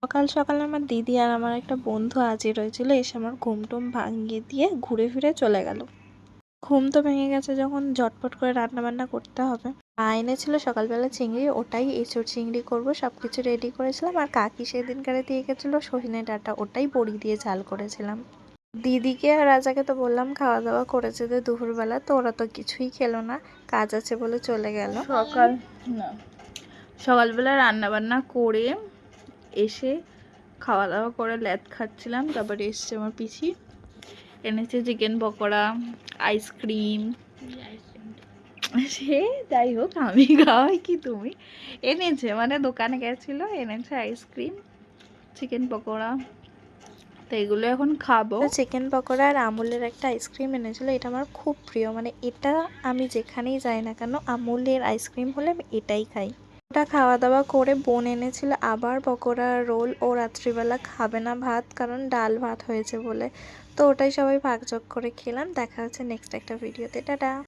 সকাল সকাল আমার দিদি আর আমার একটা বন্ধু হাজির হয়েছিল, এসে আমার ঘুম ভাঙিয়ে দিয়ে ঘুরে ফিরে চলে গেল। ঘুম তো ভেঙে গেছে, যখন ঝটপট করে রান্না বান্না করতে হবে। মা এনেছিল সকালবেলা চিংড়ি, ওটাই এঁচোড় চিংড়ি করব, সবকিছু রেডি করেছিলাম। আর কাকি সেদিনকারে দিয়ে গেছিলো সজনে ডাঁটা, ওটাই বড়ি দিয়ে ঝাল করেছিলাম। দিদিকে আর রাজাকে তো বললাম খাওয়া দাওয়া করেছে যে দুপুরবেলা, তো ওরা তো কিছুই খেলো না, কাজ আছে বলে চলে গেল। সকালবেলা রান্না বান্না করে এসে খাওয়া দাওয়া করে ল্যাদ খাচ্ছিলাম। তারপরে এসছে আমার পিসি, এনেছে চিকেন পকোড়া, আইসক্রিম। সে যাই হোক, আমি খাওয়াই কি তুমি, এনেছে মানে দোকানে গেছিলো, এনেছে আইসক্রিম, চিকেন পকোড়া, তো এগুলো এখন খাবো। চিকেন পকোড়া আর আমুলের একটা আইসক্রিম এনেছিল, এটা আমার খুব প্রিয়। মানে এটা আমি যেখানেই যাই না কেন, আমুলের আইসক্রিম হলে আমি এটাই খাই। ওটা খাওয়া দাওয়া করে বোন এনেছিল আবার পকোড়া রোল। ও রাত্রিবেলা খাবে না ভাত, কারণ ডাল ভাত হয়েছে বলে, তো ওটাই সবাই ভাগযোগ করে খেলাম। দেখা হচ্ছে নেক্সট একটা ভিডিওতে, টাটা।